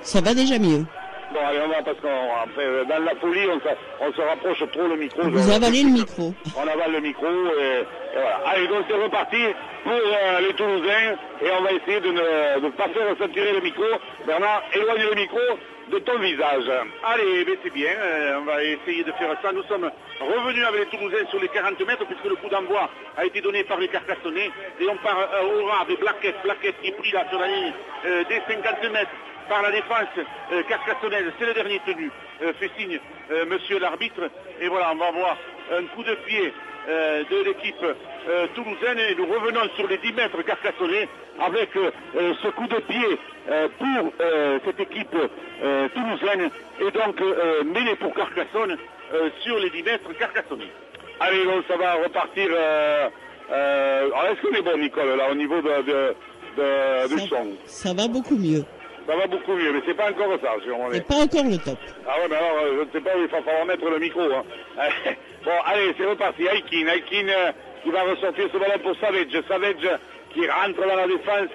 Ça va déjà mieux. Bon, allez, on va, parce qu'après, dans la folie, on se rapproche trop le micro. Vous avalez le micro. On avale le micro, et voilà. Allez, donc c'est reparti pour les Toulousains, et on va essayer de ne pas faire s'attirer le micro. Bernard, éloigne le micro de ton visage. Allez, ben c'est bien, on va essayer de faire ça. Nous sommes revenus avec les Toulousains sur les 40 mètres, puisque le coup d'envoi a été donné par les Carcassonnais, et on part au ras avec Blaquette qui est pris là sur la ligne des 50 mètres. Par la défense carcassonnaise, c'est le dernier tenu, fait signe monsieur l'arbitre, et voilà, on va voir un coup de pied de l'équipe toulousaine, et nous revenons sur les 10 mètres carcassonnais avec ce coup de pied pour cette équipe toulousaine, et donc mêlé pour Carcassonne sur les 10 mètres carcassonnais. Allez, donc ça va repartir. Alors est-ce qu'on est bon, Nicole, là, au niveau du son? Ça va beaucoup mieux. Ça va beaucoup mieux, mais c'est pas encore ça, si on C'est pas encore le top. Ah ouais, mais alors, je ne sais pas où il va falloir mettre le micro. Hein. Bon, allez, c'est reparti. Aikin qui va ressortir ce ballon pour Savage. Savage qui rentre dans la défense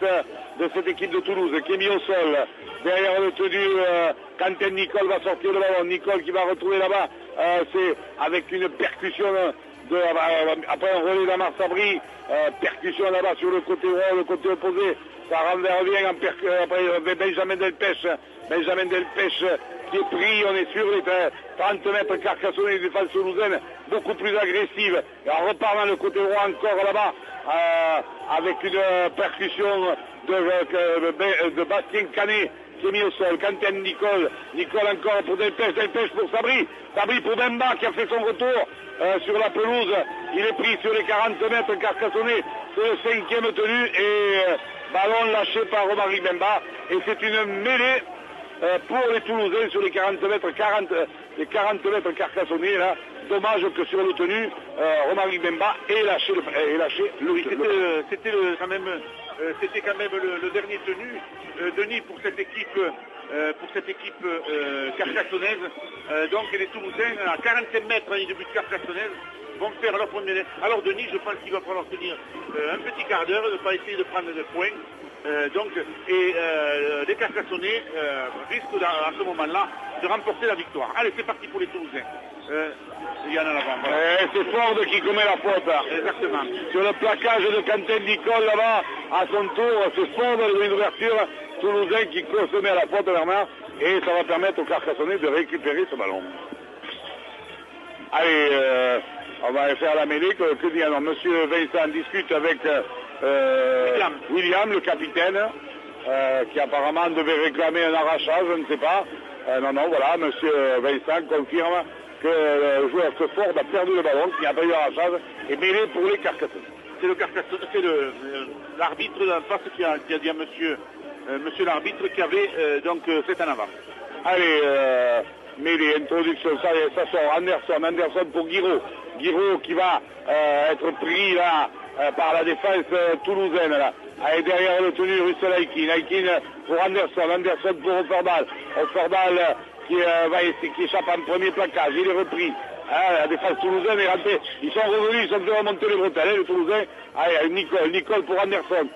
de cette équipe de Toulouse, qui est mis au sol. Derrière le tenu, Quentin Nicole va sortir le ballon. Nicole qui va retrouver là-bas. C'est avec une percussion après un relais d'Amar Sabri, percussion là-bas sur le côté droit, le côté opposé. Ça renverse bien après Benjamin Delpech. Benjamin Delpech qui est pris, on est sur les 30 mètres Carcassonnais, de défense toulousaine, beaucoup plus agressive. Et on repart dans le côté droit encore là-bas, avec une percussion de Bastien Canet qui est mis au sol. Quentin Nicole encore pour Delpech pour Sabri. Sabri pour Bemba qui a fait son retour sur la pelouse. Il est pris sur les 40 mètres Carcassonnais. C'est le 5e tenu et ballon lâché par Romaric Bemba. Et c'est une mêlée pour les Toulousains sur les 40 mètres Carcassonnais. Là. Dommage que sur le tenu, Romaric Bemba ait lâché le oui, c'était quand même le dernier tenu, Denis, pour cette équipe carcassonnaise. Donc les Toulousains, à 45 mètres du but carcassonnaise, vont faire leur premier. Alors Denis, je pense qu'il va falloir tenir un petit quart d'heure, ne pas essayer de prendre des points. Les Carcassonnais risquent à ce moment-là de remporter la victoire. Allez, c'est parti pour les Toulousains. Il y en a là-bas. Voilà. C'est Ford qui commet la faute. Exactement. Sur le plaquage de Quentin Nicole là-bas, à son tour, c'est Ford une ouverture toulousain qui se met à la faute Bernard, et ça va permettre aux Carcassonnais de récupérer ce ballon. Allez, on va faire la mêlée. Que dit alors monsieur Vincent discute avec William, le capitaine, qui apparemment devait réclamer un arrachage, je ne sais pas. Non, voilà, monsieur Vincent confirme que le joueur Ford a perdu le ballon, qu'il n'y a pas eu d'arrachage, et mêlé pour les Carcassonnais. C'est l'arbitre en face qui a dit à monsieur l'arbitre qui avait fait en avant. Allez, mêlée, introduction, ça sort. Anderson pour Guiraud. Guiraud qui va être pris là par la défense toulousaine là. Allez, derrière le tenu Russell Aikin pour Anderson pour Offerdal qui échappe en premier plaquage, il est repris. La défense toulousaine est rentrée, ils sont revenus, ils sont fait remonter les bretelles, les Toulousains. Allez, Nicole pour Anderson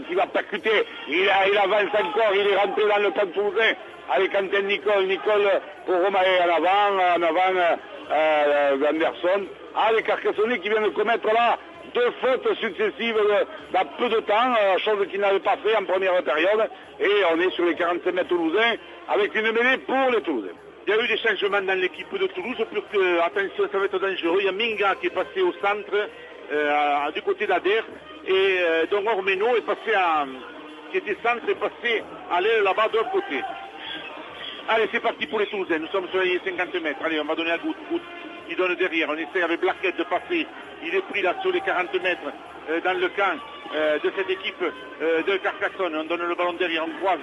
qui va percuter, il avance encore, il est rentré dans le camp toulousain. Allez, Quentin Nicole pour Romain en avant Anderson. Les Carcassonnais qui viennent de commettre là 2 fautes successives dans peu de temps, chose qu'ils n'avaient pas fait en première période, et on est sur les 45 mètres toulousains avec une mêlée pour les Toulousains. Il y a eu des changements dans l'équipe de Toulouse, attention, ça va être dangereux. Il y a Minga qui est passé au centre, du côté d'Ader, et donc Ormeno est passé qui était centre, est passé à l'aile là-bas de l'autre côté. Allez, c'est parti pour les Toulousains, nous sommes sur les 50 mètres. Allez, on va donner à Goutte. Il donne derrière, on essaie avec Blaquette de passer. Il est pris là sur les 40 mètres dans le camp de cette équipe de Carcassonne. On donne le ballon derrière, on croise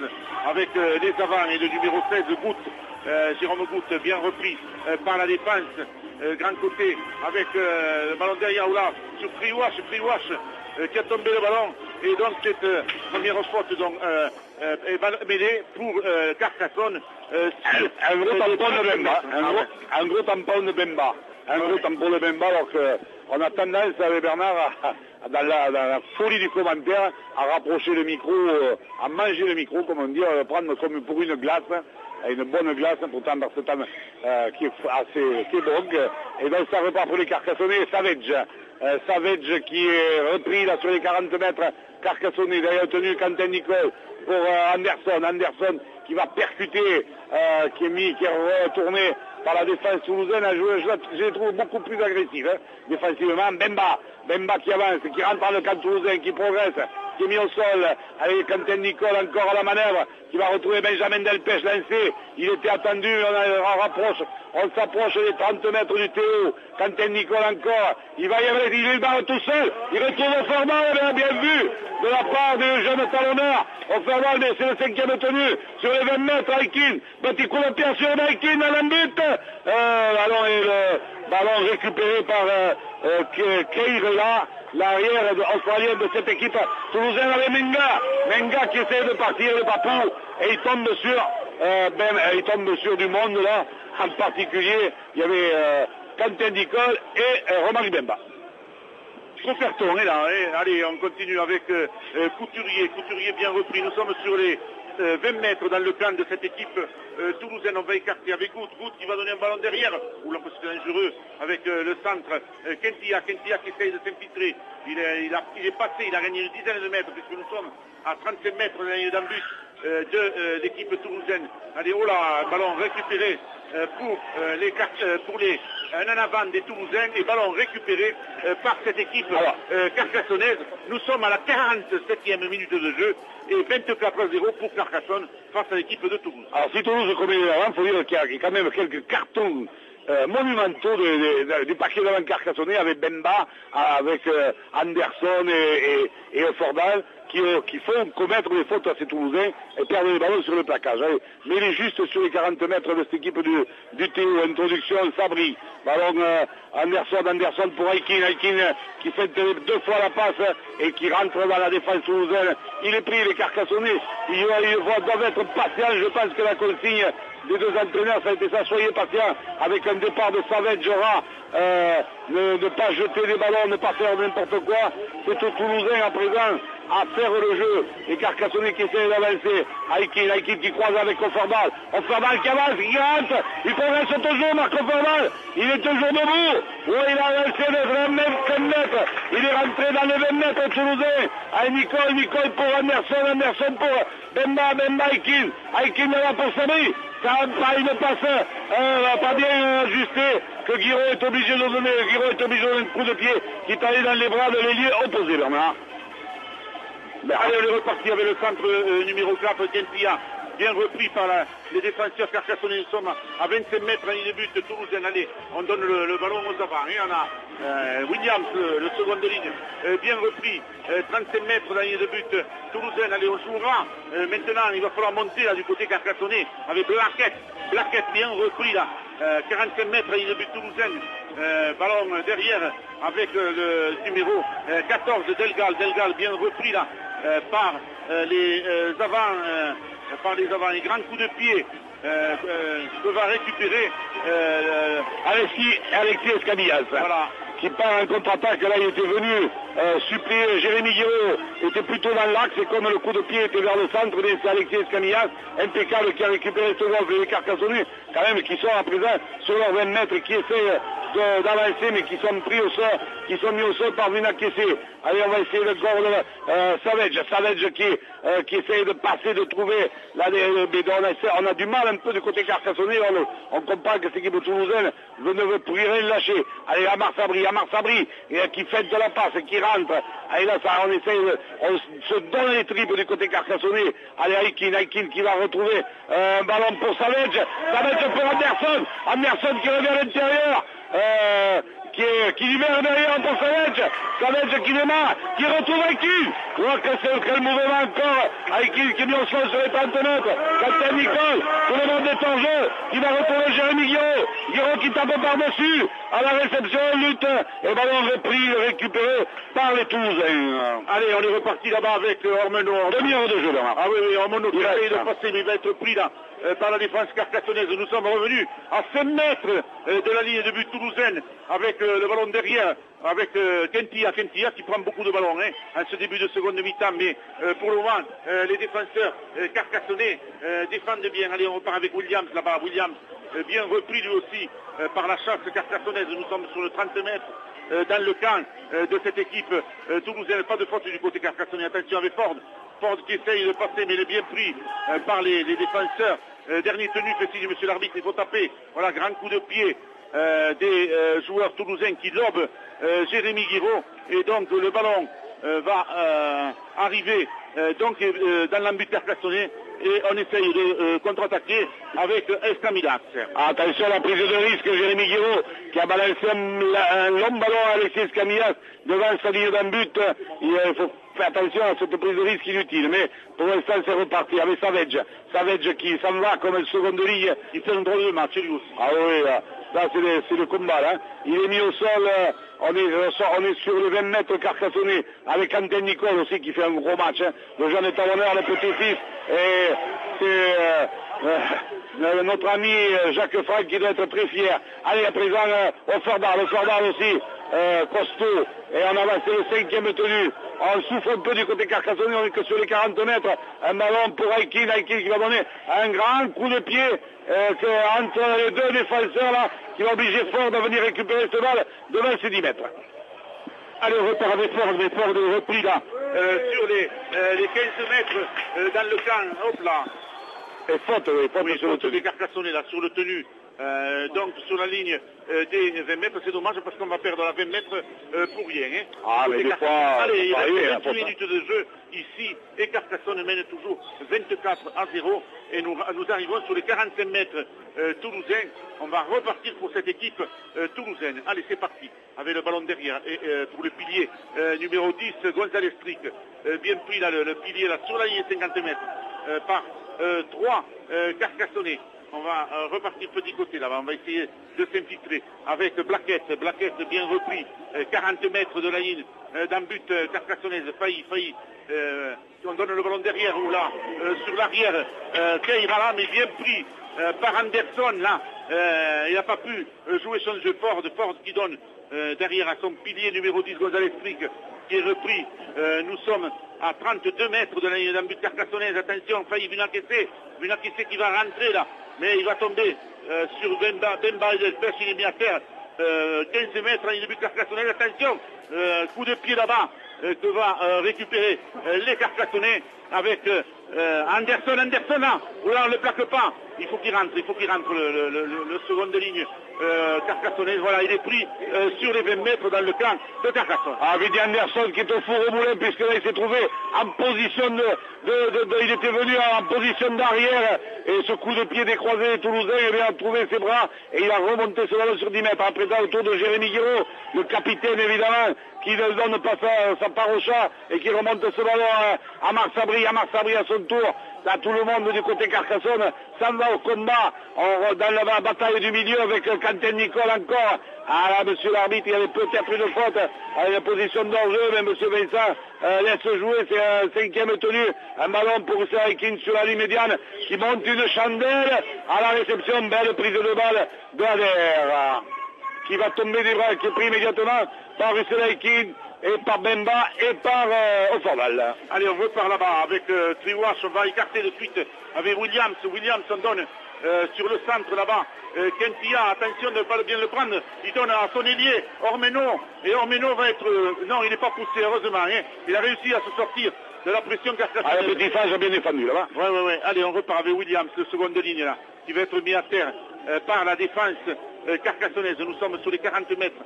avec les avants et le numéro 16, Goutte. Jérôme Goutte, bien repris par la défense. Grand côté avec le ballon derrière là sur Friwash qui a tombé le ballon. Et donc cette première faute est mêlée pour Carcassonne. Un gros tampon de Bemba. Un gros tampon de Bemba. Alors qu'on a tendance avec Bernard dans la folie du commentaire, à rapprocher le micro, à manger le micro, comme on dit, à le prendre comme pour une glace, une bonne glace, pourtant par ce temps qui est bonne. Et donc ça repart pour les Carcassonnais, Savage qui est repris là sur les 40 mètres, Carcassonnais, derrière tenu Quentin Nicole pour Anderson qui va percuter, qui est retourné par la défense toulousaine. Je les trouve beaucoup plus agressifs, défensivement. Bemba qui avance, qui rentre dans le camp toulousain, qui progresse, qui est mis au sol, avec Quentin Nicole encore à la manœuvre, qui va retrouver Benjamin Delpech lancé. Il était attendu, on s'approche des 30 mètres du Théo. Quentin Nicole encore, il va y avoir, il barre tout seul, il retrouve au format, bien vu, de la part du jeune talonneur. Au format, mais c'est le 5e tenu, sur les 20 mètres, Aikin, petit coup de pied sur Aikin, à l'embut. Ballon récupéré par Keirela, l'arrière australien de cette équipe toulousaine avec Menga qui essaie de partir, le papou, et il tombe sur du monde là, en particulier, il y avait Quentin Nicole et Romary Bemba. Concerton est là, allez, on continue avec Couturier bien repris, nous sommes sur les 20 mètres dans le camp de cette équipe toulousaine. On va écarter avec Gout qui va donner un ballon derrière, ou là c'est dangereux avec le centre. Kentia qui essaye de s'infiltrer, il est passé, il a gagné une dizaine de mètres puisque nous sommes à 35 mètres de la ligne d'embut de l'équipe toulousaine. Allez, oh là, ballon récupéré pour les un en avant des Toulousains et ballon récupéré par cette équipe carcassonnaise. Nous sommes à la 47e minute de jeu et 24-0 pour Carcassonne face à l'équipe de Toulouse. Alors si Toulouse comme il est avant, il faut dire qu'il y a quand même quelques cartons monumentaux du paquet d'avant carcassonnais avec Bemba, avec Anderson et Fordal qui font commettre des fautes à ces Toulousains et perdre les ballons sur le plaquage. Allez, mais il est juste sur les 40 mètres de cette équipe du Théo. Introduction, Sabri. Ballon Anderson pour Aikin qui fait 2 fois la passe et qui rentre dans la défense toulousaine. Il est pris, les Carcassonnais. Ils doivent être patients. Je pense que la consigne des deux entraîneurs, ça a été ça, soyez patients avec un départ de Savage Rat, ne pas jeter des ballons, ne pas faire n'importe quoi. C'est aux Toulousains à présent à faire le jeu. Les Carcassonnais qui essaient d'avancer. Aikin qui croise avec Offerbal qui avance, qui rentre, il progresse toujours Marc Offerbal, il est toujours debout. Oui, il a avancé de 20 mètres, il est rentré dans les 20 mètres toulousains. Nicole pour Anderson pour Bemba Aikin là pour Sabri. Ça n'a pas une passe pas bien ajustée que Guiraud est obligé de donner. Guiraud est obligé de donner un coup de pied qui est allé dans les bras de l'ailier opposé, Bernard. Allez, on est reparti avec le centre numéro 4, Kentia, bien repris par les défenseurs carcassonnais. Nous sommes à 25 mètres à ligne de but toulousaine. Allez, on donne le ballon aux avants. Et on a Williams, le second de ligne, bien repris, 35 mètres à la ligne de but toulousaine. Allez, on jouera. Maintenant, il va falloir monter là du côté carcassonnais avec Blaquette bien repris là, 45 mètres à la ligne de but toulousaine. Ballon derrière avec le numéro 14 Delgal bien repris là par les avants, les grands coups de pied que va récupérer Alexis Escamillas. Voilà. Qui part en contre-attaque, là il était venu supplier Jérémy Guiraud, était plutôt dans l'axe et comme le coup de pied était vers le centre, c'est Alexis Escamillas, impeccable, qui a récupéré ce golf, les Carcassonnais quand même qui sont à présent sur leurs 20 mètres et qui essaient d'avancer mais qui sont pris au sol, qui sont mis au sol par Vina Kessé. Allez, on va essayer de gordre Savage qui essaye de passer, de trouver le bédon. On a du mal un peu du côté carcassonnais, on comprend que cette équipe toulousaine ne veut plus rien lâcher. Allez, Amar Sabri qui fait de la passe, qui rentre. Allez, là, on se donne les tripes du côté carcassonnais. Allez, Aikin qui va retrouver un ballon pour Savage pour Anderson qui revient à l'intérieur. Qui libère derrière pour Savage qui démarre, qui retrouve Aikin. Quel mouvement encore. Aikin qui est mis au sol sur les 30 mètres. Quentin Nicole, tout le monde est en jeu, qui va retrouver Jérémy Guiraud qui tape par-dessus. À la réception, lutte, et ballon repris, récupéré par les Toulousains. Allez, on est reparti là-bas avec Ormeneau. Demi-heure de jeu là. Ah oui, Ormeneau qui essaye de passer, mais il va être pris là par la défense carcassonnaise. Nous sommes revenus à 5 mètres de la ligne de but toulousaine avec le ballon derrière, avec Kentia qui prend beaucoup de ballons en ce début de seconde mi-temps, mais pour le moment, les défenseurs carcassonnais défendent bien. Allez, on repart avec Williams là-bas. Williams, bien repris lui aussi par la chasse carcassonnaise. Nous sommes sur le 30 mètres dans le camp de cette équipe toulousaine. Pas de faute du côté carcassonnais. Attention avec Ford. Ford qui essaye de passer, mais il est bien pris par les défenseurs. Dernier tenu, fait signe monsieur l'arbitre, il faut taper. Voilà, grand coup de pied des joueurs toulousains qui lobent Jérémy Guiraud. Et donc le ballon va arriver dans l'embut carcassonnais. Et on essaye de contre-attaquer avec Escamilas. Attention à la prise de risque, Jérémy Guiraud qui a balancé un long ballon à Alexis Escamilas devant sa ligne d'un but. Il faut faire attention à cette prise de risque inutile, mais pour l'instant c'est reparti avec Savage. Savage qui s'en va comme une seconde ligne. Il fait un drôle de match lui aussi. Ah oui, là c'est le combat là. Il est mis au sol, on est sur les 20 mètres carcassonnés avec Quentin Nicole aussi qui fait un gros match. Le jeune étalonneur, le petit-fils, et c'est notre ami Jacques Franck qui doit être très fier. Allez, à présent, au Fordal aussi, costaud, et on avance, c'est le 5e tenu. On souffre un peu du côté carcassonnais, on est que sur les 40 mètres. Un ballon pour Aikin qui va donner un grand coup de pied entre les deux défenseurs là, qui va obliger Ford à venir récupérer ce balle devant ses 10 mètres. Allez, on repart avec Ford, mais Ford est repris là, sur les 15 mètres dans le camp, hop là. Et faute, oui, sur le tenu des carcassonnais là, sur le tenu. Donc sur la ligne des 20 mètres, c'est dommage parce qu'on va perdre la 20 mètres pour rien. Ah, mais des fois, allez, il reste 28 minutes de jeu ici et Carcassonne mène toujours 24-0 et nous arrivons sur les 45 mètres toulousains. On va repartir pour cette équipe toulousaine. Allez, c'est parti avec le ballon derrière et pour le pilier numéro 10, Gonzalez Strick, bien pris là, le pilier là sur la ligne 50 mètres par 3 Carcassonnais. On va repartir petit côté là-bas, on va essayer de s'infiltrer avec Blaquette bien repris, 40 mètres de la ligne d'un but carcassonnaise, failli, on donne le ballon derrière ou là, sur l'arrière, Keirala, mais bien pris par Anderson là, il n'a pas pu jouer son jeu Ford qui donne derrière à son pilier numéro 10, Gonzalez Strick, qui est repris, nous sommes à 32 mètres de la ligne d'un but carcassonnaise, attention, failli Vunakessé qui va rentrer là, mais il va tomber sur Bemba et Delpech, il est mis à terre, 15 mètres à une but carcassonnaise, attention, coup de pied là-bas, que va récupérer les Carcassonnais avec Anderson là, où là on ne le plaque pas, il faut qu'il rentre le second de ligne carcassonnaise, voilà, il est pris sur les 20 mètres dans le camp de Carcassonne. Ah, Vidi Anderson qui est au four au moulin, puisque là il s'est trouvé en position il était venu en position d'arrière, et ce coup de pied décroisé des Toulousains, il a trouvé ses bras, et il a remonté ce ballon sur 10 mètres, après ça autour de Jérémy Guiraud, le capitaine évidemment, qui ne donne pas sa part au chat, et qui remonte ce ballon à Marc Sabri à son tour. Là, tout le monde du côté Carcassonne s'en va au combat dans la bataille du milieu avec Quentin Nicole encore. Ah là, monsieur l'arbitre, il y avait peut-être une faute à une position d'enjeu, mais monsieur Vincent laisse jouer, c'est un 5e tenu, un ballon pour Aikin sur la ligne médiane qui monte une chandelle à la réception, belle prise de balle de Adair, qui va tomber des bras, qui est pris immédiatement par Russell Aikin et par Bemba et par Ofordal. Allez, on repart là-bas avec Triwash, on va écarter de suite avec Williams, on donne sur le centre là-bas, Kentia, attention de ne pas bien le prendre, il donne à son ailier, Ormeno, et Ormeno va être, non il n'est pas poussé heureusement, il a réussi à se sortir de la pression carcassonnaise. Ah, le petit Fage a bien défendu là-bas. Ouais, allez on repart avec Williams, le second de ligne là, qui va être mis à terre par la défense carcassonnaise. Nous sommes sur les 40 mètres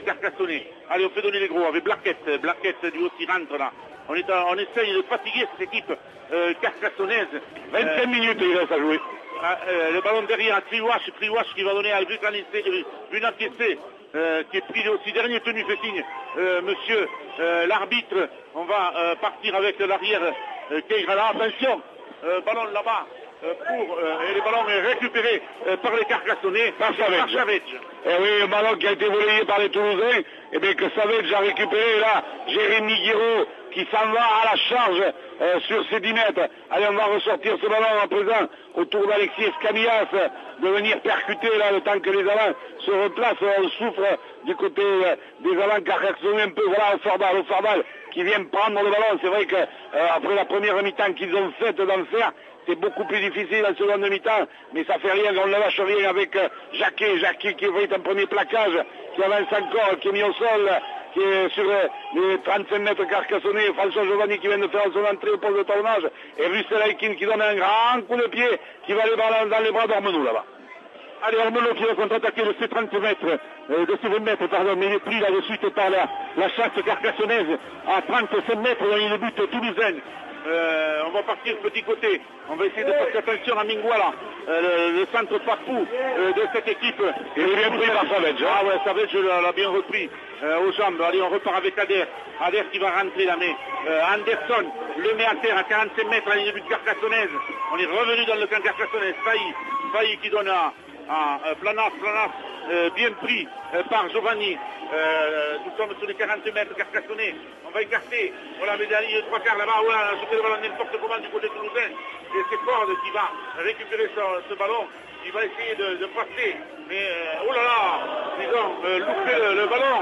carcassonnais. Allez, on fait donner les gros avec Blaquette lui aussi rentre là. On essaye de fatiguer cette équipe carcassonnaise. 25 minutes il reste à jouer. Le ballon derrière à Triwash qui va donner à Vunakessé, qui est pris aussi dernier tenu, fait signe monsieur l'arbitre. On va partir avec l'arrière Keirala, attention, ballon là-bas et le ballon est récupéré par les Carcassonnais, par Savage. Et oui, un ballon qui a été volé par les Toulousains, et bien que Savage a récupéré là, Jérémy Guiraud qui s'en va à la charge sur ces 10 mètres. Allez, on va ressortir ce ballon à présent autour d'Alexis Escamillas, de venir percuter là le temps que les avants se replacent. On souffre du côté des avants carcassonnais un peu. Voilà au Farbal qui vient prendre le ballon. C'est vrai que après la première mi-temps qu'ils ont faite d'en faire, c'est beaucoup plus difficile en seconde mi-temps, mais ça fait rien, on ne lâche rien avec Jacquet qui fait un premier plaquage, qui avance encore, qui est mis au sol, qui est sur les 35 mètres carcassonnés, François Giovanni qui vient de faire son entrée au pôle de tournage, et Russell Aikin qui donne un grand coup de pied, qui va aller dans les bras d'Ormenou là-bas. Allez, Ormenou qui va contre-attaquer de ces 30 mètres, de ces 20 mètres, pardon, mais il est pris là de suite par la chasse carcassonnaise à 35 mètres dans le but toulousain. On va partir petit côté, on va essayer de faire attention à Minguala, le centre Papou de cette équipe. Il est bien pris par Savage. Ah ouais, Savage l'a bien repris aux jambes. Allez, on repart avec Adair. Adair qui va rentrer là, mais Anderson le met à terre à 45 mètres à la ligne de but carcassonnaise. On est revenu dans le camp carcassonnaise. Failli qui donne à Planas, bien pris par Giovanni. Nous sommes sur les 40 mètres carcassonnés. On va écarter. Voilà, mais derrière les 3/4 là-bas. Voilà, je fais le ballon n'importe comment du côté toulousain. Et c'est Ford qui va récupérer ce ballon. Il va essayer de passer. Mais oh là là, disons, louper le ballon.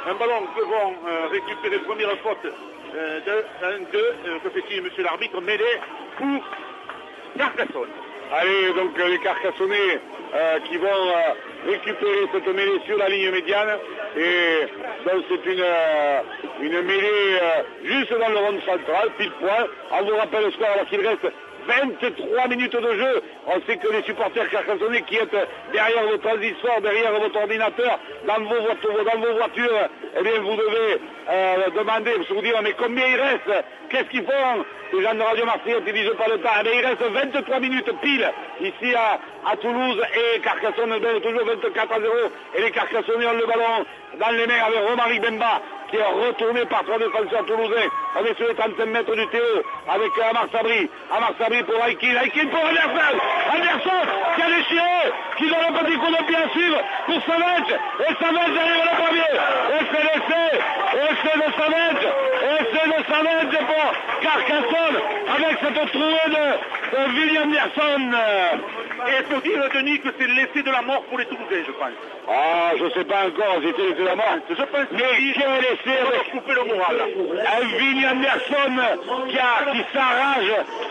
Un ballon que vont récupérer première faute de 1-2. Que fait-il, monsieur l'arbitre? Mêlée pour Carcassonne. Allez, donc les Carcassonnais qui vont récupérer cette mêlée sur la ligne médiane. Et donc c'est une mêlée juste dans le rond central, pile poil. On vous rappelle le score alors qu'il reste 23 minutes de jeu. On sait que les supporters carcassonnais qui êtes derrière le transistor, derrière votre ordinateur, dans vos voitures, eh bien vous devez demander, vous dire mais combien il reste? Qu'est-ce qu'ils font? Les gens de Radio Marseille n'utilisent pas le temps. Eh bien, il reste 23 minutes pile ici à Toulouse et Carcassonne mène toujours 24-0 et les Carcassonnais ont le ballon dans les mains avec Romaric Bemba qui est retourné par trois défenseurs toulousains. On est sur les 35 mètres du Théo avec Amar Sabri pour Aikin pour Anderson qui a déchiré, qui donne un petit coup de pied à suivre pour Savage, et Savage arrive le premier, et c'est l'essai de Savage pour Carcassonne avec cette trouée de William Anderson. Et il faut dire, Denis, que c'est l'essai de la mort pour les Toulousains, je pense. Ah, je sais pas encore si c'est l'essai de la mort. Je pense que mais quel essai avec couper le moral. Un William Anderson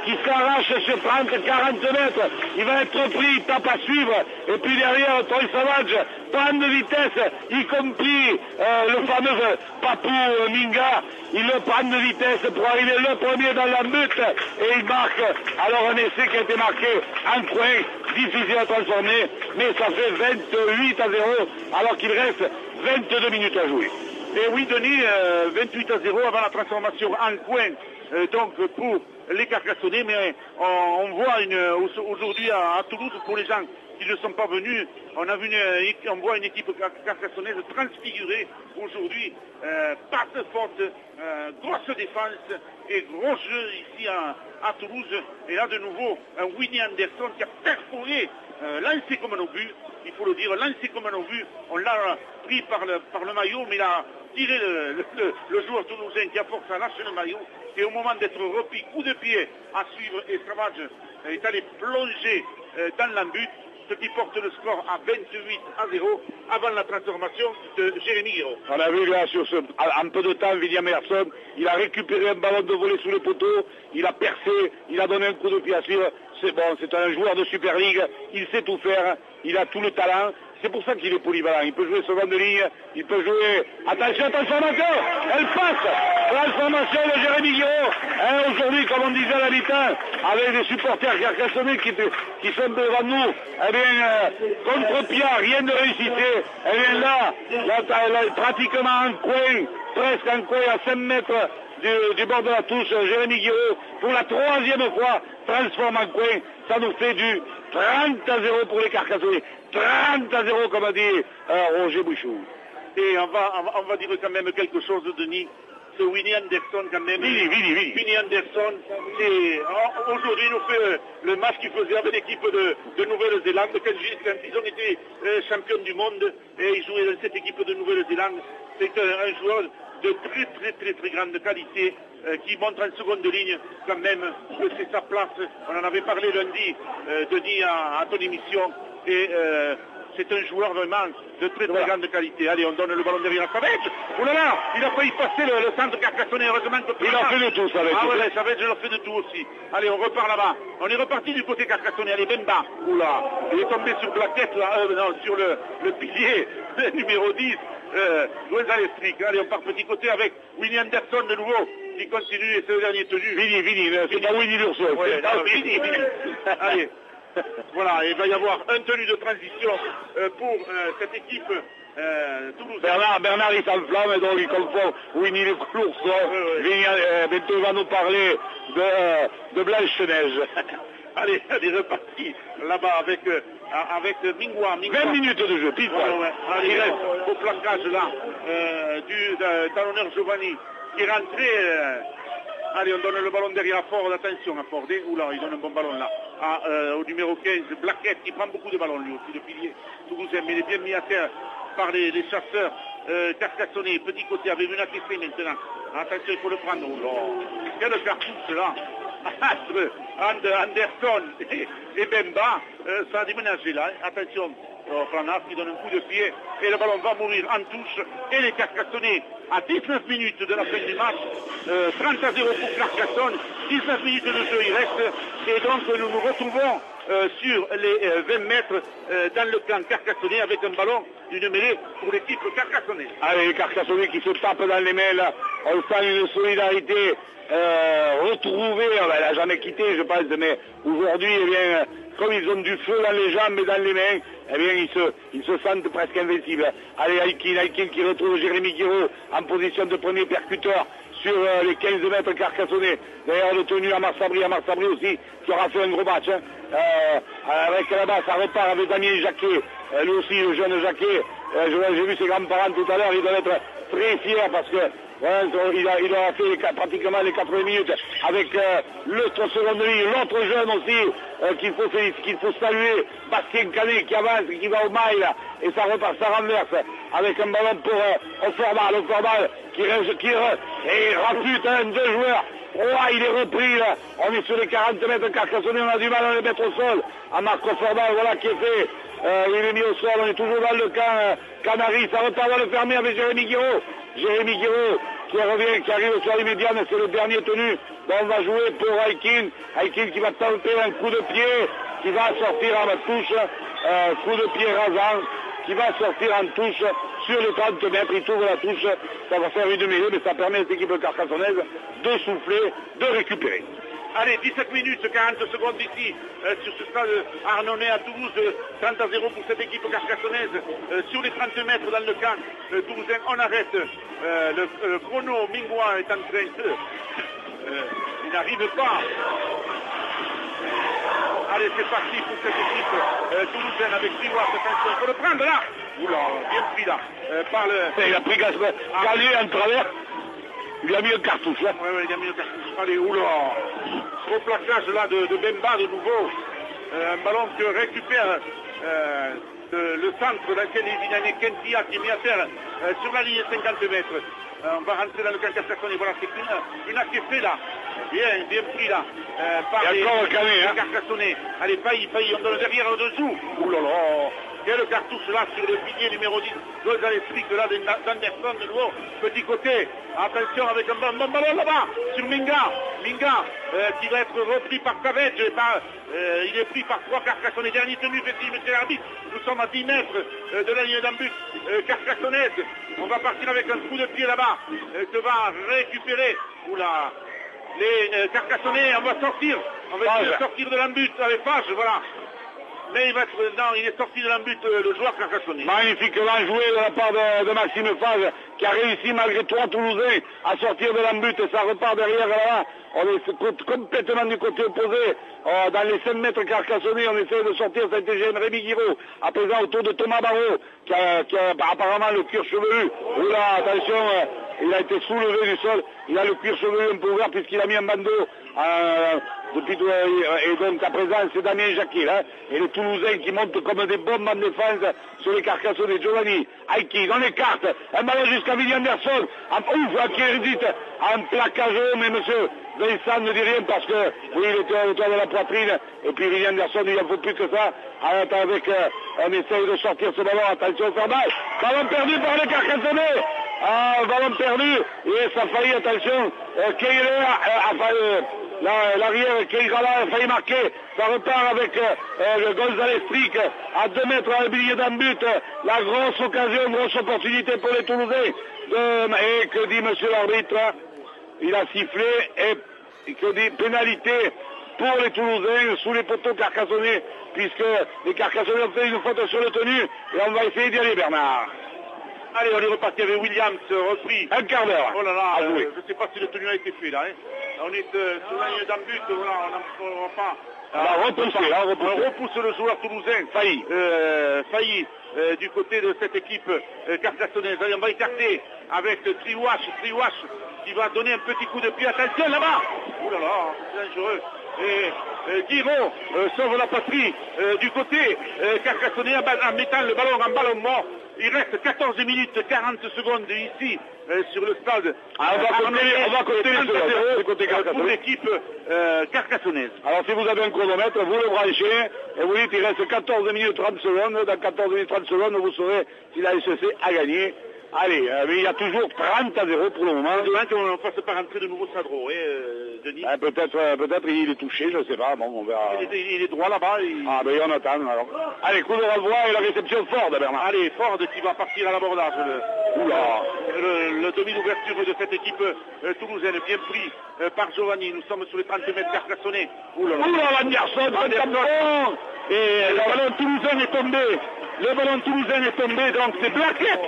qui s'arrache sur 30-40 mètres. Il va être pris, tape à suivre. Et puis derrière, Troy Savage prend de vitesse, y compris le fameux Papou Minga. Il le prend de vitesse pour arriver le premier dans la butte. Et il marque alors un essai qui a été marqué en coin. Difficile à transformer, mais ça fait 28-0 alors qu'il reste 22 minutes à jouer. Et oui, Denis, 28-0 avant la transformation en coin, donc pour les Carcassonnais, mais on voit aujourd'hui à Toulouse, pour les gens qui ne sont pas venus, on voit une équipe carcassonnaise transfigurée aujourd'hui, pas de faute, grosse défense et gros jeu ici à Toulouse. Et là de nouveau, un Winnie Anderson qui a perforé, lancé comme un obus, il faut le dire, lancé comme un obus. On l'a pris par le maillot, mais il a tiré le joueur toulousain qui a force à lâcher le maillot. Et au moment d'être repris, coup de pied à suivre, et Savage est allé plonger dans l'embut, ce qui porte le score à 28-0 avant la transformation de Jérémy Guiraud. On a vu là en peu de temps, William Anderson, il a récupéré un ballon de volée sous les poteaux, il a percé, il a donné un coup de pied à suivre. C'est bon, c'est un joueur de Super League, il sait tout faire, il a tout le talent. C'est pour ça qu'il est polyvalent. Il peut jouer seconde ligne, il peut jouer... Attention, transformation, elle passe. Transformation de Jérémy Guiraud. Aujourd'hui, comme on disait à la mi-temps, avec des supporters carcassonnais qui sont devant nous, eh bien, contre-pied, rien ne réussissait. Eh bien là, pratiquement en coin, presque en coin à 5 mètres du bord de la touche, Jérémy Guiraud, pour la troisième fois, transforme en coin. Ça nous fait du 30-0 pour les Carcassonnais. 30-0 comme a dit Roger Bouchou. Et on va dire quand même quelque chose de Denis. Ce Winnie Anderson quand même. Winnie Anderson, aujourd'hui nous fait le match qu'il faisait avec l'équipe de Nouvelle-Zélande quand ils ont été champions du monde et ils jouaient dans cette équipe de Nouvelle-Zélande. C'est un joueur de très grande qualité, qui montre en seconde ligne quand même que c'est sa place. On en avait parlé lundi, Denis, à ton émission, et c'est un joueur vraiment de très grande qualité. Allez, on donne le ballon derrière à Savage. Oh là là, il a failli passer le centre carcassonné, heureusement que... Il a fait de tout, Savage. Ah ouais, Savage, il a fait de tout aussi. Allez, on repart là-bas. On est reparti du côté carcassonné. Allez, Bemba. Oula, il est tombé sur Blaquette, là, non, sur le pilier numéro 10. Gonzalez Strick. Allez, on part petit côté avec Winnie Anderson de nouveau, qui continue, et c'est le dernier tenu. Vini, c'est pas Winnie l'ourson. Ouais, Vini. Allez. Voilà, il va y avoir un tenu de transition pour cette équipe toulousaine. Bernard il s'enflamme et donc il confond Winnie l'ourson. Bientôt il va nous parler de Blanche-Neige. Allez, elle est repartie là-bas avec Mingwa. 20 minutes de jeu, pile poil. Allez, il reste au plaquage là du talonneur Giovanni qui est rentré. Allez, on donne le ballon derrière à Ford, attention à Ford. Oula, il donne un bon ballon là. Au numéro 15, Blaquette, qui prend beaucoup de ballons lui aussi, le pilier toulousain, mais il est bien mis à terre par les chasseurs carcassonnés. Petit côté avec une acquisition maintenant. Attention, il faut le prendre. Oh, quel cartouche là entre Anderson et Bemba, ça a déménagé là. Attention, Franard qui donne un coup de pied et le ballon va mourir en touche. Et les Carcassonnais à 19 minutes de la fin du match, 30-0 pour Carcassonne, 19 minutes de jeu il reste. Et donc nous nous retrouvons sur les 20 mètres dans le camp carcassonnais avec un ballon d'une mêlée pour l'équipe carcassonnaise. Allez, les Carcassonnais qui se tapent dans les mains là, on sent une solidarité retrouvée, elle n'a jamais quitté je pense, mais aujourd'hui, eh bien, comme ils ont du feu dans les jambes et dans les mains, eh bien, ils se sentent presque invincibles. Allez, Aikin qui retrouve Jérémy Guiraud en position de premier percuteur sur les 15 mètres carcassonnés. D'ailleurs, le tenu à Marsabri aussi, qui aura fait un gros match. Avec là-bas, ça repart avec Damien Jacquet, lui aussi, le jeune Jacquet. J'ai vu ses grands-parents tout à l'heure, ils doivent être très fiers parce que il a fait pratiquement les 80 minutes avec l'autre seconde ligne, l'autre jeune aussi qu'il faut saluer, Bastien Canet qui avance, qui va au mail et ça repart, ça renverse avec un ballon pour Oformal qui rafute deux joueurs. Il est repris là, on est sur les 40 mètres carcassonnés, on a du mal à le mettre au sol. À Marco Formal, voilà qui est fait. Il est mis au sol, on est toujours dans le camp Canary, ça repart à le fermer avec Jérémy Guiraud. Jérémy Guiraud qui revient, qui arrive sur les médianes, c'est le dernier tenu. Donc on va jouer pour Aikin qui va tenter un coup de pied, qui va sortir en touche, coup de pied rasant, qui va sortir en touche sur les 30 mètres, il trouve la touche, ça va faire une mêlée, mais ça permet à cette équipe carcassonnaise de souffler, de récupérer. Allez, 17 minutes, 40 secondes ici, sur ce stade Arnonnais à Toulouse, 30-0 pour cette équipe carcassonnaise, sur les 30 mètres dans le camp toulousain, on arrête, le chrono, Mingwa est en train de... il n'arrive pas. Allez, c'est parti pour cette équipe toulousaine avec Siwat, attention, il faut le prendre là. Oula, bien pris là, par le... Il a pris Gallé en travers. Il a mis un cartouche là. Oui, il a mis un cartouche. Allez, oula. Gros plaquage là de Bemba de nouveau. Un ballon que récupère le centre dans lequel il y a Kentia qui est mis à terre sur la ligne 50 mètres. On va rentrer dans le camp carcassonné. Voilà, c'est une acqueffée là. Bien pris là. Par les carcassonnés. Allez, failli, on donne derrière en dessous. Oulala. Il y a le cartouche là sur le pilier numéro 10. Gonzalez Strick là d'Anderson de nouveau. Petit côté. Attention avec un bon ballon là-bas. Sur Minga. Qui va être repris par Savage. Il est pris par 3 Carcassonnais. Dernier tenu, monsieur l'arbitre. Nous sommes à 10 mètres de la ligne d'embut carcassonnaise. On va partir avec un coup de pied là-bas. Que va récupérer. Oula. Les Carcassonnais, on va sortir. On va essayer de sortir de l'embut avec Fage, voilà. Mais il est sorti de l'embut, le joueur carcassonnais. Magnifiquement joué de la part de Maxime Fage, qui a réussi malgré 3 Toulousains à sortir de l'embut. Ça repart derrière là. On est complètement du côté opposé. Dans les 5 mètres carcassonnés, on essaie de sortir cet Jérémy Guiraud. À présent autour de Thomas Barraud, qui a apparemment le cuir chevelu. Oula, attention, il a été soulevé du sol, il a le cuir chevelu un peu ouvert puisqu'il a mis un bandeau depuis tout, et donc à présent c'est Damien Jacquet hein, et les Toulousains qui montent comme des bombes en défense sur les Carcassonnais. Giovanni Aiki dans les cartes, un ballon jusqu'à Willy Anderson, ouf, qui hésite, un plaquage, mais monsieur Vincent ne dit rien parce que oui, il était autour de la poitrine et puis Willy Anderson il en faut plus que ça. Avec on essaye de sortir ce ballon, attention Fernand, ballon perdu par les Carcassonnais. Ballon perdu et ça a failli, attention, l'arrière Keirala a failli marquer, ça repart avec le Gonzalez Strick à 2 mètres à un billet d'un but, la grosse occasion, grosse opportunité pour les Toulousains, et que dit monsieur l'arbitre, il a sifflé, et que dit pénalité pour les Toulousains sous les poteaux carcassonnais, puisque les Carcassonnais ont fait une faute sur le tenu, et on va essayer d'y aller Bernard. Allez, on est reparti avec Williams, repris. Un quart d'heure. Oh là là, à jouer. Je ne sais pas si le tenu a été fait là. Hein. On est sur la ligne d'un but, voilà, on n'en pas. On repousse le joueur toulousain. Failli du côté de cette équipe carcassonnaise. Allez, on va écarter avec Triwash qui va donner un petit coup de pied. Attention là-bas. Oh là là, c'est dangereux. Et Guiraud sauve la patrie du côté carcassonnais en mettant le ballon en ballon mort. Il reste 14 minutes 40 secondes ici sur le stade. On va compter les secondes pour l'équipe carcassonnaise. Alors si vous avez un chronomètre, vous le branchez et vous dites il reste 14 minutes 30 secondes. Dans 14 minutes 30 secondes, vous saurez si la SEC a gagné. Allez, mais il y a toujours 30-0 pour le moment. Demain qu'on ne fasse pas rentrer de nouveau Sadro, Denis. Peut-être il est touché, je ne sais pas. Bon, on verra. Il est droit là-bas. Ah, ben on attend alors. Allez, coup de renvoi et la réception Ford, Bernard. Allez, Ford qui va partir à l'abordage. Le demi d'ouverture de cette équipe toulousaine, bien pris par Giovanni. Nous sommes sur les 30 mètres carcassonnais. Oula, Anderson, et le ballon toulousain est tombé. Le ballon toulousain est tombé, donc c'est Blaquette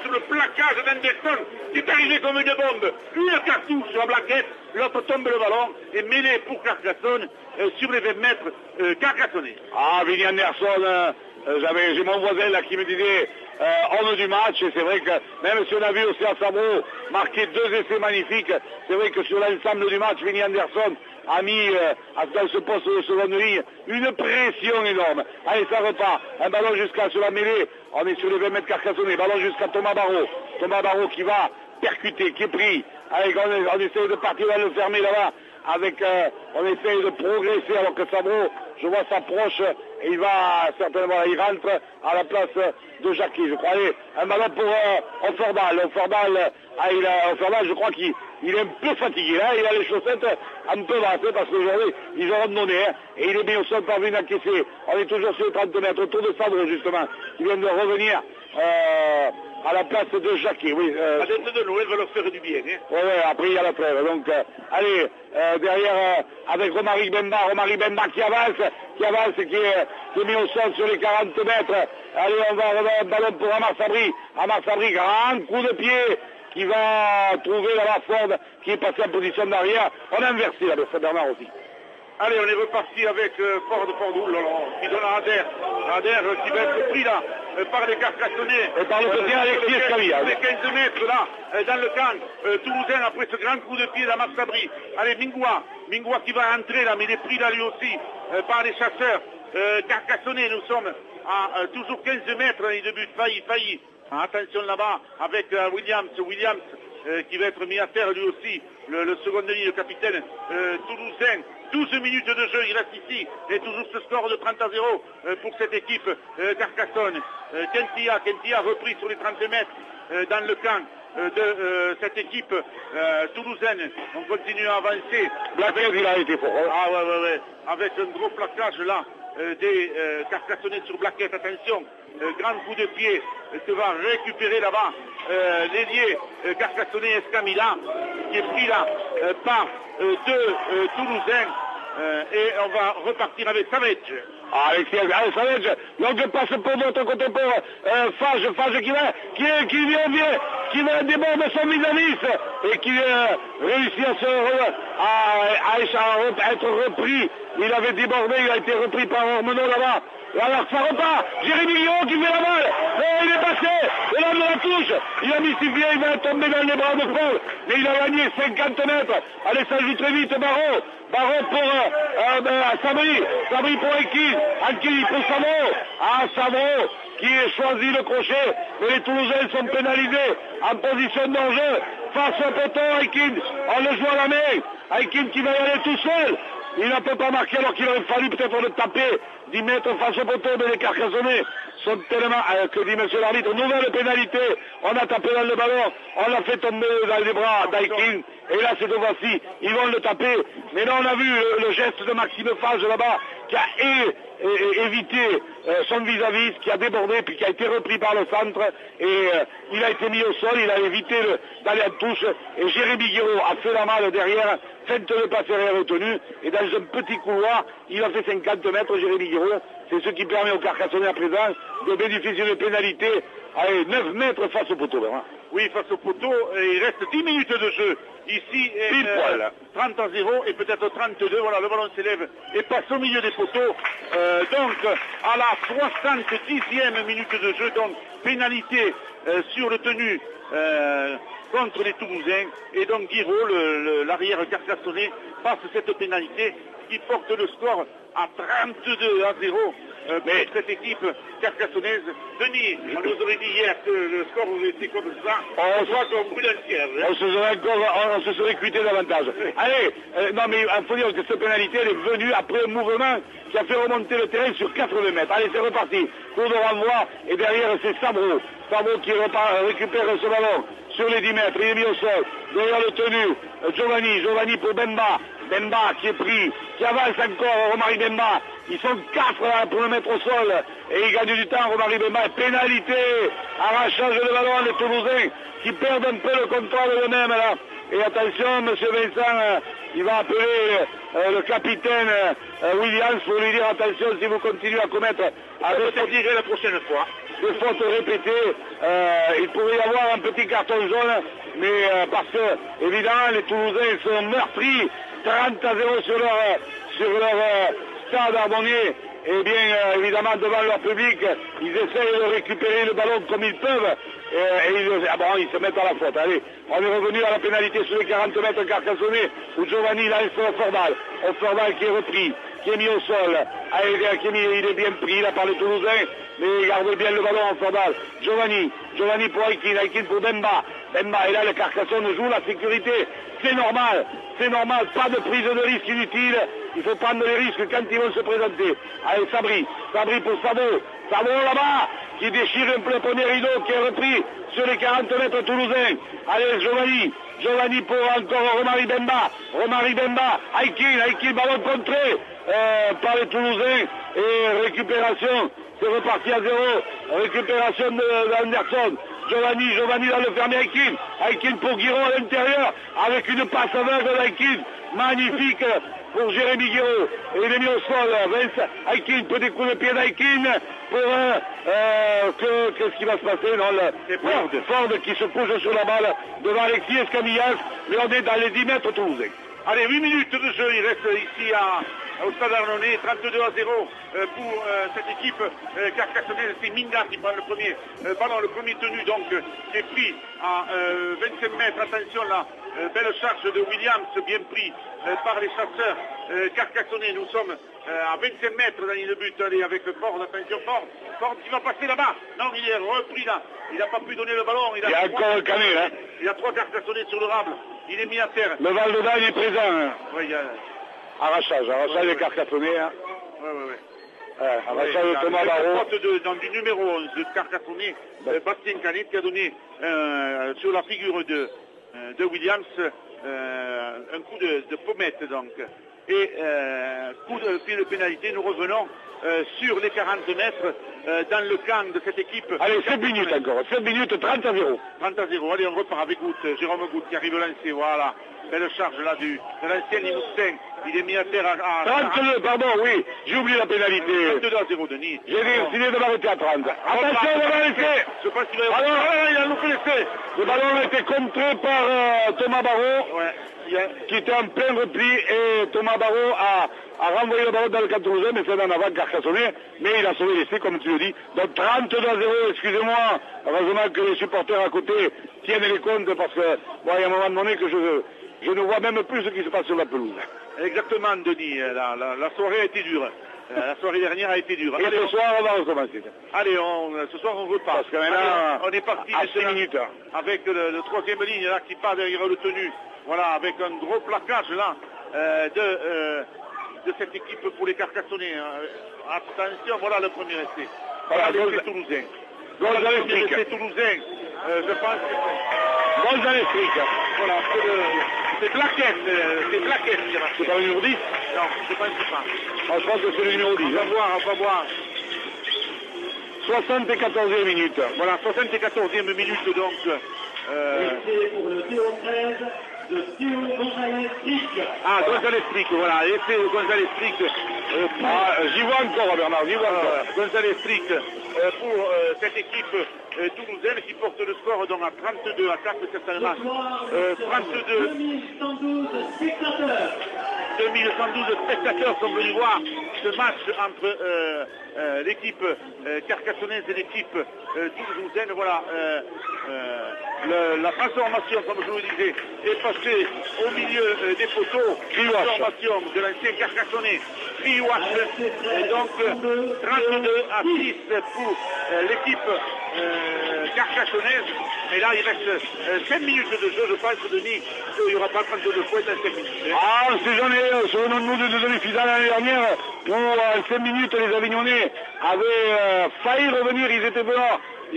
sur le plaquage d'Anderson qui est arrivé comme une bombe. Une cartouche sur la Blaquette, l'autre tombe le ballon et mêlé pour Carcassonne sur les 20 mètres carcassonnais. Ah, Vinny Anderson, j'ai mon voisin là qui me disait homme du match, et c'est vrai que même si on a vu aussi à Sabro marquer 2 essais magnifiques, c'est vrai que sur l'ensemble du match, Vinny Anderson a mis dans ce poste de seconde ligne une pression énorme. Allez, ça repart. Un ballon sur la mêlée. On est sur les 20 mètres carcassonnés. Ballon jusqu'à Thomas Barrault. Thomas Barrault qui va percuter, qui est pris. Allez, on essaie de partir dans le fermé là-bas. On essaie de progresser alors que Sabro, je vois, s'approche et il va certainement, il rentre à la place de Jacquet, je crois. Allez, un ballon pour Offerdal. Offerdal, je crois qu'il est un peu fatigué, hein, il a les chaussettes un peu basses parce qu'aujourd'hui ils auront donné, hein, et il est mis au sol par Vin Encaissé. On est toujours sur les 30 mètres, autour de Sabro justement, qui vient de revenir à la place de Jacquet. Oui, la dette de Noël va leur faire du bien. Hein. Oui, après il y a la trêve. Donc, allez, derrière, avec Romaric Bemba qui avance, qui est mis au sol sur les 40 mètres. Allez, on va revoir un ballon pour Amar Sabri, grand coup de pied qui va trouver la Ford qui est passé en position d'arrière. On a inversé là, c'est Bernard aussi. Allez, on est reparti avec Ford qui donne à Adair qui va être pris là par les Carcassonnais. Et par le côté Alexis Escavia. Avec 15 mètres là, dans le camp toulousain après ce grand coup de pied d'Amar Sabri. Allez, Mingwa qui va entrer là, mais il est pris là lui aussi par les chasseurs Carcassonnais. Nous sommes à toujours 15 mètres et de but failli. Attention là-bas avec Williams qui va être mis à terre lui aussi, le second ligne, le capitaine toulousain. 12 minutes de jeu, il reste ici, et toujours ce score de 30-0 pour cette équipe Carcassonne. Kentia repris sur les 30 mètres dans le camp de cette équipe toulousaine. On continue à avancer. Blaquette, il a été fort. Ah ouais. Avec un gros plaquage là des Carcassonnais sur Blaquette. Attention, grand coup de pied que va récupérer là-bas l'ailier Carcassonnais Escamilla, qui est pris là par deux Toulousains. Et on va repartir avec Savage. Alexis Savage, longue passe pour l'autre côté pour Fage qui vient qui déborde son vis-à-vis et qui réussit à être repris. Il avait débordé, il a été repris par Ormenaud là-bas. Et alors ça repart, Jérémy Guiraud qui fait la balle, il est passé, et là de la touche, il a mis ses pieds, il va tomber dans les bras de Paul, mais il a gagné 50 mètres, allez ça joue très vite Barreau pour Sabri pour Akin pour Savreau, qui choisit le crochet, mais les Toulousains sont pénalisés en position d'enjeu, face au poteau Akin, on le joue à la main, Akin qui va y aller tout seul. Il ne peut pas marquer alors qu'il aurait fallu peut-être le taper, 10 mètres face au poteau, mais les Carcassonnais sont tellement, que dit monsieur l'arbitre, nouvelle pénalité, on a tapé dans le ballon, on l'a fait tomber dans les bras d'Aikin, et là cette fois-ci, ils vont le taper, mais là on a vu le geste de Maxime Fage là-bas, qui a évité son vis-à-vis, qui a débordé, puis qui a été repris par le centre, et il a été mis au sol, il a évité d'aller en touche, et Jérémy Guiraud a fait la malle derrière, feinte de passe retenu, et dans un petit couloir, il a fait 50 mètres, Jérémy Guiraud, c'est ce qui permet aux Carcassonnais à présent de bénéficier d'une pénalité à 9 mètres face au poteau. Hein. Oui, face au poteau, il reste 10 minutes de jeu. Ici, 30-0 et peut-être 32, voilà, le ballon s'élève et passe au milieu des poteaux. Donc, à la 70e minute de jeu, donc, pénalité sur le tenu contre les Toulousains. Et donc, Guiraud, l'arrière carcassonnais, passe cette pénalité qui porte le score à 32-0. Mais cette équipe carcassonnaise, Denis, on nous aurait dit hier que le score aurait été comme ça, on soit comme prudentiel. On se serait cuité davantage. Allez, non mais il faut dire que cette pénalité elle est venue après un mouvement qui a fait remonter le terrain sur 80 mètres. Allez, c'est reparti. Coup de renvoi et derrière c'est Sabreau. Sabreau qui récupère ce ballon sur les 10 mètres, il est mis au sol. Derrière le tenu, Giovanni pour Bemba. Bemba qui est pris, qui avance encore, Romary Bemba. Ils sont 4 pour le mettre au sol. Et il gagne du temps, Romary Bemba. Pénalité, arrachage de ballon des Toulousains qui perdent un peu le contrôle eux-mêmes là. Et attention, monsieur Vincent, il va appeler le capitaine Williams pour lui dire attention si vous continuez à commettre la prochaine fois des fautes répétées, il pourrait y avoir un petit carton jaune, mais parce que évidemment les Toulousains sont meurtris 30-0 sur leur stade ardennais. Et bien évidemment devant leur public, ils essayent de récupérer le ballon comme ils peuvent et ils se mettent à la faute. Allez, on est revenu à la pénalité sur les 40 mètres carcassonnés où Giovanni lance au Forbal qui est repris, qui est mis au sol. Il est bien pris là par les Toulousains, mais il garde bien le ballon au Forbal. Giovanni pour Aikin pour Bemba, et là le Carcassonne joue la sécurité. C'est normal, pas de prise de risque inutile, il faut prendre les risques quand ils vont se présenter. Allez, Sabri pour Savreau là-bas, qui déchire un peu le premier rideau, qui est repris sur les 40 mètres toulousains. Allez, Giovanni pour encore Romary Bemba, Aikin, ballon contré par les Toulousains, et récupération, c'est reparti à 0, récupération d'Anderson. Giovanni dans le fermier Aikin pour Guiraud à l'intérieur, avec une passe aveugle d'Aikin, magnifique pour Jérémy Guiraud, et il est mis au sol. Aikin, petit coup de pied d'Aikin pour qu'est-ce qui va se passer? Ford qui se couche sur la balle devant Alexis Escamillas, mais on est dans les 10 mètres toulousains. Allez, 8 minutes de jeu, il reste ici au stade Ardennais, 32-0 pour cette équipe carcassonnaise. C'est Minga qui prend le premier ballon, le premier tenu, donc qui est pris à 25 mètres. Attention là, belle charge de Williams, bien pris par les chasseurs carcassonnais. Nous sommes à 25 mètres dans le but. Allez, avec Ford, attention Ford qui va passer là-bas. Non, il est repris là, il n'a pas pu donner le ballon. Il y a encore un canet là. Il y a 3 carcassonnés sur le rable. Il est mis à terre. Le Val de Dagne est présent. Hein. Oui, arrachage des Carcassonnais. Hein. Arrachage de Thomas Barreau. Du numéro 11 de Carcassonnais, Bastien Canet qui a donné sur la figure de Williams un coup de pommette donc. Et coup de pied de pénalité, nous revenons sur les 40 mètres dans le camp de cette équipe. Allez, 7 minutes encore, 7 minutes, 30-0. 30-0, allez on repart avec Jérôme Goutte qui arrive lancé, voilà. belle charge là de l'ancien Limousin. Il est mis à terre à 32, pardon, oui, j'ai oublié la pénalité. 32-0, Denis. J'ai décidé de m'arrêter à 30. Attention, le ballon essai. Je pense qu'il va y avoir... Alors, il a loupé l'essai. le ballon a été contré par Thomas Barrault, Ouais. qui était en plein repli, et Thomas Barrault a renvoyé le ballon dans le camp toulousain, mais c'est un avant Carcassonnais, mais il a sauvé l'essai, comme tu le dis. Donc 32-0, excusez-moi, heureusement que les supporters à côté tiennent les comptes, parce que, bon, il y a un moment donné que je ne vois même plus ce qui se passe sur la pelouse. Exactement, Denis. La soirée a été dure. La soirée dernière a été dure. Et Allez, ce soir, on va recommencer. Allez, ce soir on repart. Parce que maintenant, allez, on est parti à 6 maintenant minutes. avec le troisième ligne là qui part derrière le tenu. Voilà, avec un gros plaquage là de cette équipe pour les Carcassonnais. Attention, voilà le premier essai. Voilà l'essai toulousain. Gonzalez Frick. L'essai toulousain, je pense que Gonzalez Frick. voilà, c'est Plaquette qui a marqué. C'est pas le numéro 10? Non, je pense pas. Je pense que c'est le numéro 10. On va voir. 74e minute. Voilà, 74e minute donc. C'est pour le 0-13 de Théo Gonzalez Frick. Ah, Gonzalez Frick, voilà, essai Gonzalez Frick. J'y vois encore, Bernard, j'y vois encore. Gonzalez Frick pour cette équipe toulousaine qui porte le score donc à 32 à 4 certainement. Ce soir, 32 2112 spectateurs. 2112 spectateurs sont venus voir ce match entre l'équipe carcassonnaise et l'équipe toulousaine. Voilà, la transformation, comme je vous le disais, est passée au milieu des poteaux. Transformation de l'ancien carcassonnais Kriwash. Et donc 32 à 6 pour l'équipe carcassonnaise. Mais là, il reste 5 minutes de jeu. Je pense, Denis, qu'il n'y aura pas 32 points dans 5 minutes. Ah, on sait jamais, souvenons-nous de demi-finale l'année dernière, où en 5 minutes, les Avignonnais avaient failli revenir, ils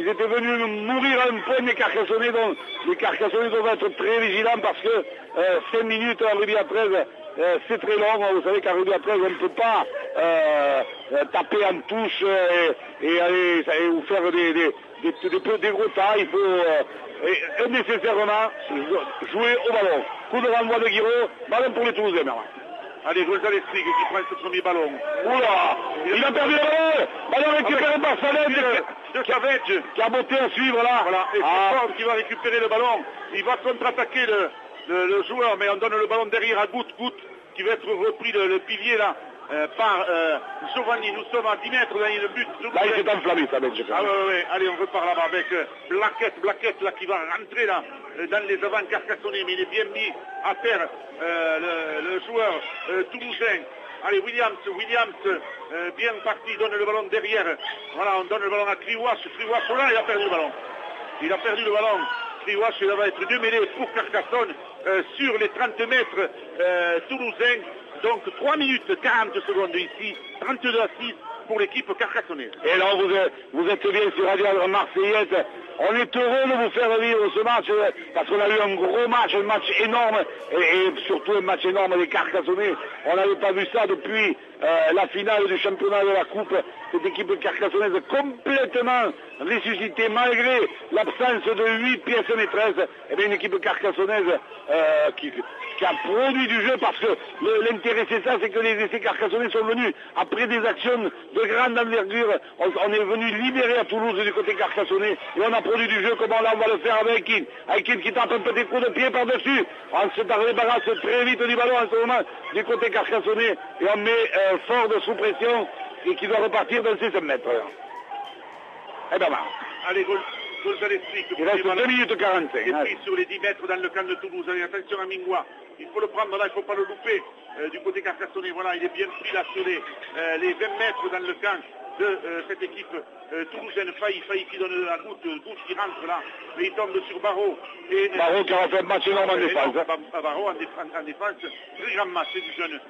étaient venus mourir à un point des Carcassonnais, donc les Carcassonnais doivent être très vigilants parce que 5 minutes en rugby à 13, c'est très long. Vous savez qu'en rugby à 13, on ne peut pas taper en touche et aller ou faire des gros tas. Il faut nécessairement jouer au ballon. Coup de renvoi de Guiraud, ballon pour les Toulousains. Allez, Gonzalez Frick qui prend ce premier ballon. Oula, il a perdu le ballon. Ballon récupéré par Savage. De Savage. Qui a monté à suivre là. Voilà, et c'est Ford qui va récupérer le ballon. Il va contre-attaquer le joueur, mais on donne le ballon derrière à Goutte, qui va être repris le pilier là par Giovanni. Nous sommes à 10 mètres dans le but. Là, il s'est enflammé, Savage. Ah ouais, allez, on repart là-bas avec Blaquette là qui va rentrer là dans les avants carcassonnés, mais il est bien mis à terre le joueur toulousain. Allez, Williams, bien parti, donne le ballon derrière. Voilà, on donne le ballon à Kriwash. Là, il a perdu le ballon. Kriwash, il va être 2 mêlées pour Carcassonne sur les 30 mètres toulousains. Donc 3 minutes 40 secondes ici, 32 à 6 pour l'équipe carcassonnaise. Et là, vous êtes bien sur Radio Marseillaise. On est heureux de vous faire vivre ce match parce qu'on a eu un gros match, un match énorme et surtout un match énorme des Carcassonnais. On n'avait pas vu ça depuis la finale du championnat de la Coupe. Cette équipe carcassonnaise complètement ressuscitée malgré l'absence de 8 pièces maîtresses. Et bien une équipe carcassonnaise qui a produit du jeu parce que l'intérêt c'est ça, c'est que les essais carcassonnais sont venus après des actions de grande envergure. On est venu libérer à Toulouse du côté carcassonnais et on a produit du jeu comme on va le faire avec Aikin. Aikin qui tape un petit coup de pied par-dessus. On se débarrasse très vite du ballon en ce moment du côté carcassonnais et on met Ford sous pression et qui doit repartir dans ses 5 mètres. Eh ben voilà. Allez, Gonzalez Frick. Il reste 2 minutes 45. Il est pris sur les 10 mètres dans le camp de Toulouse. Allez, attention à Mingwa. Il faut le prendre là, il ne faut pas le louper du côté carcassonnais. Voilà, il est bien pris là sur les 20 mètres dans le camp de cette équipe toulousaine. Failli qui donne la goutte qui rentre là, mais il tombe sur Barrault. Barrault qui a fait un match énorme en défense. Barrault en défense, très grand match du jeune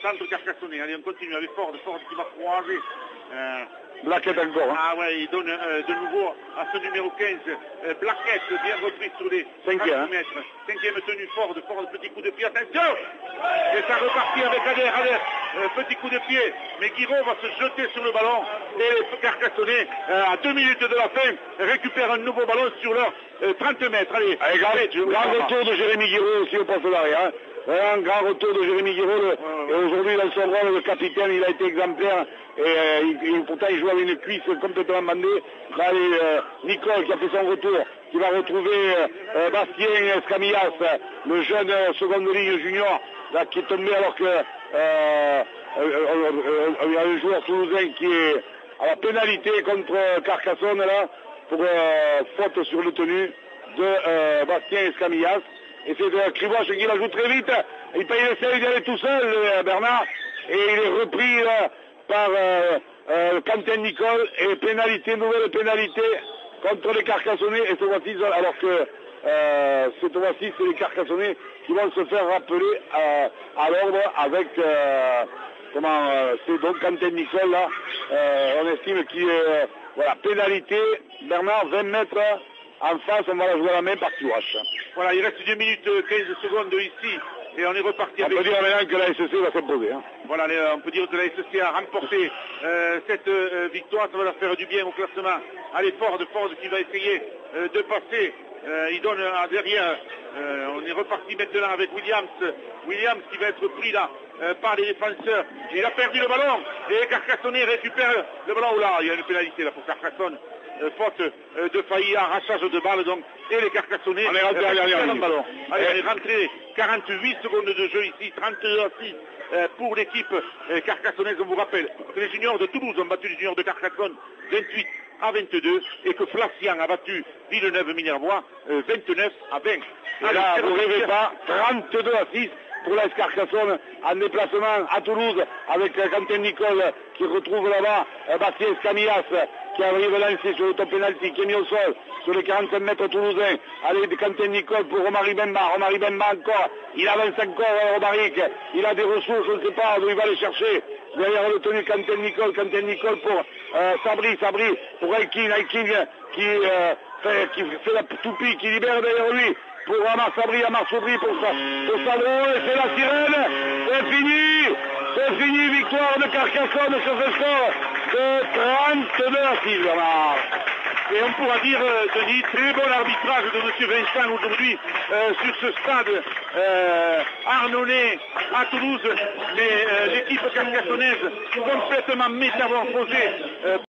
centre carcassonnais. Allez, on continue avec Ford qui va croiser. Blaquette encore. Ah ouais, il donne de nouveau à ce numéro 15, Blaquette, bien repris sur les 5 mètres. 5e tenue, Ford, petit coup de pied, attention. Et ça repartit avec Adair, petit coup de pied, mais Guiraud va se jeter sur le ballon et les Carcassonnais, à 2 minutes de la fin, récupèrent un nouveau ballon sur leur 30 mètres. Allez, grand retour de Jérémy Guiraud aussi au poste d'arrêt. Hein. Un grand retour de Jérémy Guiraud. Et aujourd'hui, dans son rôle, le capitaine, il a été exemplaire. Et pourtant, il joue avec une cuisse complètement bandée. Là, Nicole qui a fait son retour, qui va retrouver Bastien Escamillas, le jeune seconde ligne junior, là, qui est tombé alors que il y a un joueur toulousain qui est à la pénalité contre Carcassonne là, pour faute sur le tenu de Bastien Escamillas. Et c'est Krivoche qui la joue très vite. Il essaie d'y aller tout seul, Bernard, et il est repris par Quentin Nicole, et pénalité, nouvelle pénalité contre les Carcassonnais. Et cette fois-ci, alors que cette fois-ci, c'est les Carcassonnais qui vont se faire rappeler à l'ordre avec c'est donc Quentin Nicole là. On estime qu'il est voilà, pénalité, Bernard, 20 mètres en face, on va la jouer à la main par Kiwash. Voilà, il reste 2 minutes 15 secondes ici. Et on est reparti avec... On peut dire maintenant que la SSC va s'imposer. Hein. Voilà, on peut dire que la SSC a remporté cette victoire. Ça va leur faire du bien au classement. Allez, Ford qui va essayer de passer. Il donne derrière. On est reparti maintenant avec Williams. Williams qui va être pris là par les défenseurs. Il a perdu le ballon. Et Carcassonne récupère le ballon. Là, il y a une pénalité là pour Carcassonne. Faute de Faïa, arrachage de balle donc, et les Carcassonnais on est rentré à la dernière ballon. Allez, on est rentré 48 secondes de jeu ici, 32-6 pour l'équipe carcassonnaise. On vous rappelle que les juniors de Toulouse ont battu les juniors de Carcassonne 28-22 et que Flassian a battu Villeneuve-Minervois 29-20. Et là, vous ne rêvez pas, 32-6 pour l'AS Carcassonne en déplacement à Toulouse avec Quentin Nicole qui retrouve là-bas Bastien Escamillas qui arrive lancé sur le top penalty, qui est mis au sol sur les 45 mètres toulousains. Allez, Quentin Nicole pour Romary Bemba. Romary Bemba encore, il avance encore Romaric, il a des ressources, je ne sais pas d'où il va les chercher. Derrière le tenu Quentin Nicole pour Sabri pour Aikin qui fait la toupie, qui libère derrière lui pour Amar Soubri pour Sadro, et c'est la sirène, c'est fini, victoire de Carcassonne sur ce score de 32-6, Bernard. Et on pourra dire, Denis, très bon arbitrage de M. Vincent aujourd'hui sur ce stade arnonnais à Toulouse, mais l'équipe carcassonnaise complètement métamorphosée